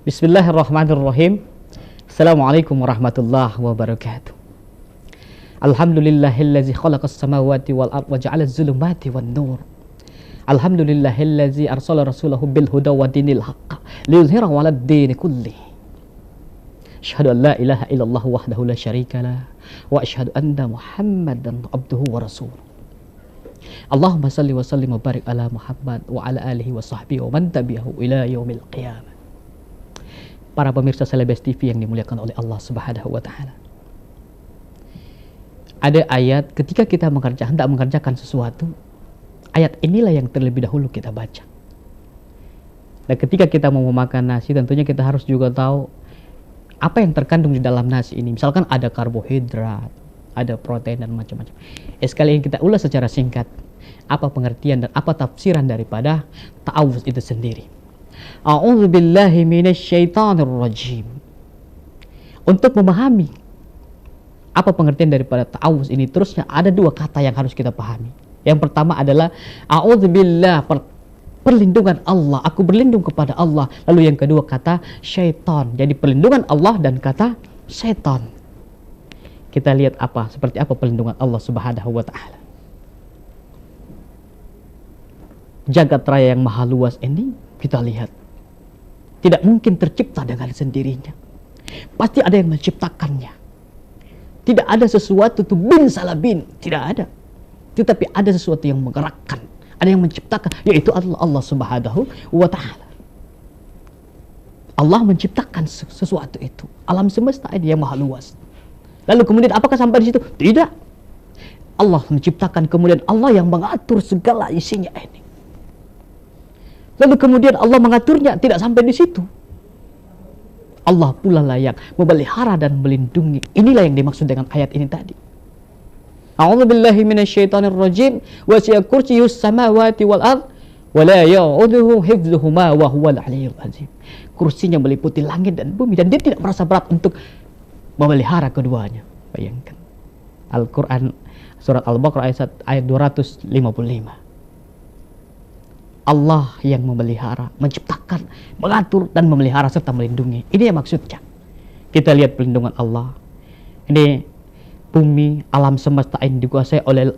Bismillahirrahmanirrahim. Assalamualaikum warahmatullahi wabarakatuh. Alhamdulillahillazi khalaqas samawati wal ardh wa ja'alaz zulumati wan nur. Alhamdulillahillazi arsala rasulahu bil huda wa dinil haqq liyuzhirahu 'alad dini kulli. Asyhadu an la ilaha illallah wahdahu la syarikalah wa asyhadu anna Muhammadan abduhu wa rasuluh. Allahumma salli wa sallim wa barik ala Muhammad wa ala alihi wa sahbihi wa man tabi'ahu ila yaumil qiyamah. Para pemirsa Selebes TV yang dimuliakan oleh Allah Subhanahu wa taala. Ada ayat ketika kita hendak mengerjakan sesuatu, ayat inilah yang terlebih dahulu kita baca. Dan ketika kita mau memakan nasi, tentunya kita harus juga tahu apa yang terkandung di dalam nasi ini. Misalkan ada karbohidrat, ada protein dan macam-macam. Sekali yang kita ulas secara singkat, apa pengertian dan apa tafsiran daripada ta'awuz itu sendiri. A'udzubillahi minasyaitonirrajim. Untuk memahami apa pengertian daripada ta'awuz ini, terusnya ada dua kata yang harus kita pahami. Yang pertama adalah a'udzubillah, perlindungan Allah, aku berlindung kepada Allah. Lalu yang kedua kata syaitan, jadi perlindungan Allah dan kata syaitan. Kita lihat seperti apa perlindungan Allah Subhanahu wa taala. Jagat raya yang maha luas ini kita lihat tidak mungkin tercipta dengan sendirinya. Pasti ada yang menciptakannya. Tidak ada sesuatu itu bin salah bin, tidak ada. Tetapi ada sesuatu yang menggerakkan, ada yang menciptakan, yaitu Allah Subhanahu wa taala. Allah menciptakan sesuatu itu. Alam semesta ini yang maha luas. Lalu kemudian apakah sampai di situ? Tidak. Allah menciptakan, kemudian Allah yang mengatur segala isinya ini. Lalu kemudian Allah mengaturnya, tidak sampai di situ. Allah pula lah yang memelihara dan melindungi. Inilah yang dimaksud dengan ayat ini tadi. A'udzubillahi minasyaitonirrajim. Wasi'a kursiyyus samawati wal ardh wa la ya'uduhu hifdzuhuma wa huwal 'aliyyul 'azim. Kursinya meliputi langit dan bumi dan dia tidak merasa berat untuk memelihara keduanya. Bayangkan. Al-Quran surat Al-Baqarah ayat 255. Allah yang memelihara, menciptakan, mengatur dan memelihara serta melindungi. Ini yang maksudnya. Kita lihat perlindungan Allah. Ini bumi, alam semesta ini dikuasai oleh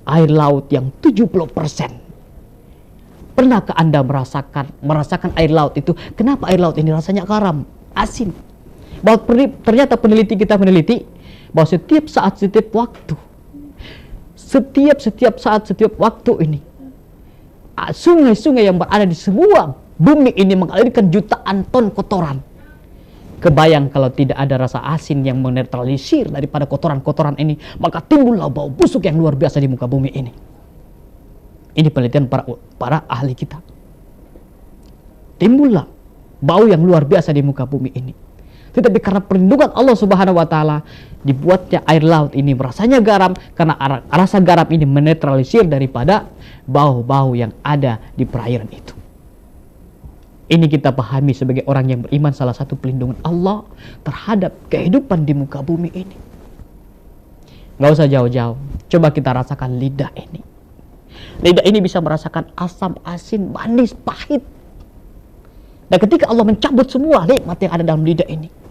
air laut yang 70%. Pernahkah Anda merasakan air laut itu? Kenapa air laut ini rasanya garam, asin? Bahwa ternyata kita meneliti bahwa setiap saat, setiap waktu, setiap saat, setiap waktu ini, sungai-sungai yang berada di sebuah bumi ini mengalirkan jutaan ton kotoran. Kebayang kalau tidak ada rasa asin yang menetralisir daripada kotoran-kotoran ini, maka timbullah bau busuk yang luar biasa di muka bumi ini. Ini penelitian para ahli kita. Timbullah bau yang luar biasa di muka bumi ini. Tetapi karena perlindungan Allah Subhanahu wa taala, dibuatnya air laut ini rasanya garam karena rasa garam ini menetralisir daripada bau-bau yang ada di perairan itu. Ini kita pahami sebagai orang yang beriman, salah satu pelindungan Allah terhadap kehidupan di muka bumi ini. Gak usah jauh-jauh, coba kita rasakan lidah ini. Lidah ini bisa merasakan asam, asin, manis, pahit. Dan ketika Allah mencabut semua nikmat yang ada dalam lidah ini,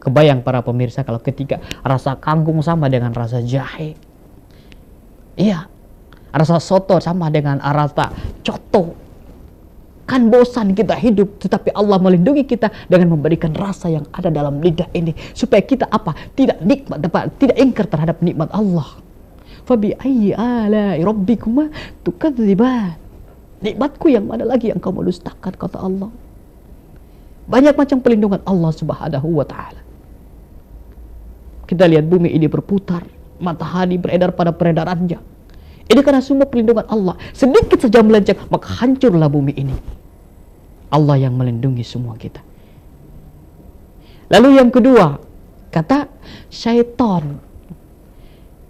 kebayang para pemirsa kalau ketika rasa kangkung sama dengan rasa jahe. Iya, rasa soto sama dengan rasa coto. Kan bosan kita hidup, tetapi Allah melindungi kita dengan memberikan rasa yang ada dalam lidah ini supaya kita tidak ingkar terhadap nikmat Allah. Fabi ayyi ala'i rabbikuma tukadziban. Nikmatku yang mana lagi yang kamu dustakan, kata Allah. Banyak macam perlindungan Allah Subhanahu wa taala. Kita lihat bumi ini berputar, matahari beredar pada peredarannya. Ini karena semua perlindungan Allah. Sedikit saja melenceng, maka hancurlah bumi ini. Allah yang melindungi semua kita. Lalu yang kedua, kata syaitan.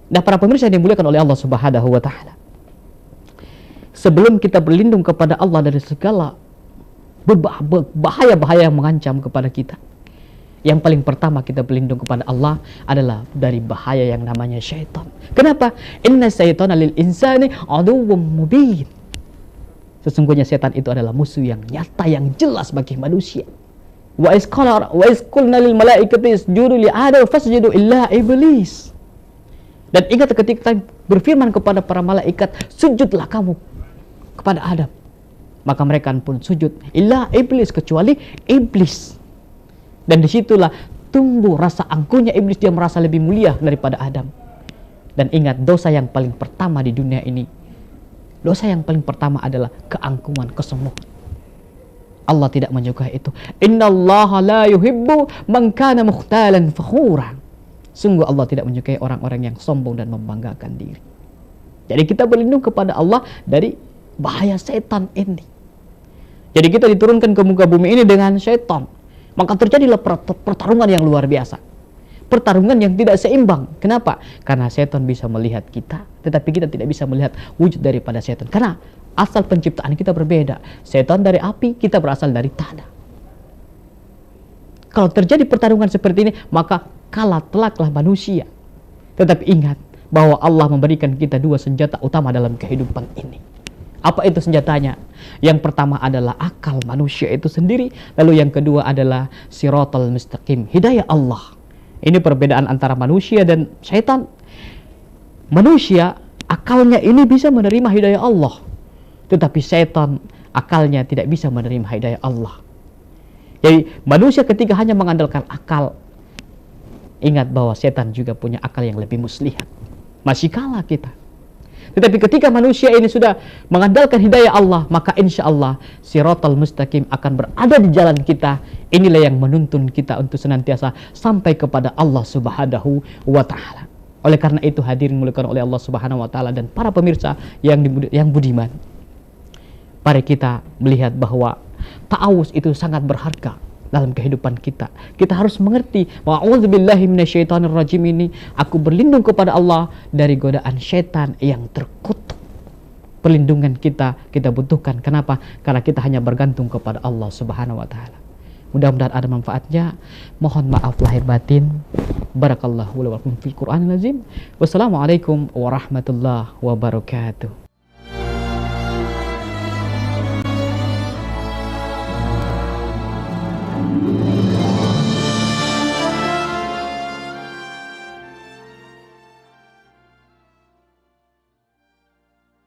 Nah, para pemirsa yang dimuliakan oleh Allah Subhanahu wa taala. Sebelum kita berlindung kepada Allah dari segala bahaya-bahaya yang mengancam kepada kita, yang paling pertama kita berlindung kepada Allah adalah dari bahaya yang namanya syaitan. Kenapa? Inna syaitana lil insani aduwwum mubin. Sesungguhnya setan itu adalah musuh yang nyata, yang jelas bagi manusia. Wa iz qulna lil malaikati isjudu li Adam fasjudu illa iblis. Dan ingat ketika kita berfirman kepada para malaikat, sujudlah kamu kepada Adam. Maka mereka pun sujud, illa iblis, kecuali iblis. Dan disitulah tumbuh rasa angkuhnya iblis, dia merasa lebih mulia daripada Adam. Dan ingat, dosa yang paling pertama di dunia ini, dosa yang paling pertama adalah keangkuhan, kesombongan. Allah tidak menyukai itu. Innallaha la yuhibbu man kana mukhtalan fakhura. Sungguh Allah tidak menyukai orang-orang yang sombong dan membanggakan diri. Jadi kita berlindung kepada Allah dari bahaya setan ini. Jadi kita diturunkan ke muka bumi ini dengan setan. Maka terjadilah pertarungan yang luar biasa. Pertarungan yang tidak seimbang. Kenapa? Karena setan bisa melihat kita, tetapi kita tidak bisa melihat wujud daripada setan. Karena asal penciptaan kita berbeda. Setan dari api, kita berasal dari tanah. Kalau terjadi pertarungan seperti ini, maka kalah telaklah manusia. Tetapi ingat bahwa Allah memberikan kita dua senjata utama dalam kehidupan ini. Apa itu senjatanya? Yang pertama adalah akal manusia itu sendiri. Lalu yang kedua adalah siratal mustaqim, hidayah Allah. Ini perbedaan antara manusia dan syaitan. Manusia akalnya ini bisa menerima hidayah Allah, tetapi syaitan akalnya tidak bisa menerima hidayah Allah. Jadi manusia ketika hanya mengandalkan akal, ingat bahwa setan juga punya akal yang lebih muslihat. Masih kalah kita. Tetapi ketika manusia ini sudah mengandalkan hidayah Allah, maka insya Allah siratal mustaqim akan berada di jalan kita. Inilah yang menuntun kita untuk senantiasa sampai kepada Allah Subhanahu wa Ta'ala. Oleh karena itu, hadirin dimuliakan oleh Allah Subhanahu wa Ta'ala dan para pemirsa yang budiman, mari kita melihat bahwa ta'awuz itu sangat berharga dalam kehidupan kita. Kita harus mengerti bahwa a'udzubillahi minasyaitonirrajim ini, aku berlindung kepada Allah dari godaan syaitan yang terkutuk. Perlindungan kita butuhkan. Kenapa? Karena kita hanya bergantung kepada Allah Subhanahu wa Ta'ala. Mudah-mudahan ada manfaatnya. Mohon maaf lahir batin. Barakallahu wa lakum fil Qur'anil azim. Wassalamualaikum warahmatullahi wabarakatuh.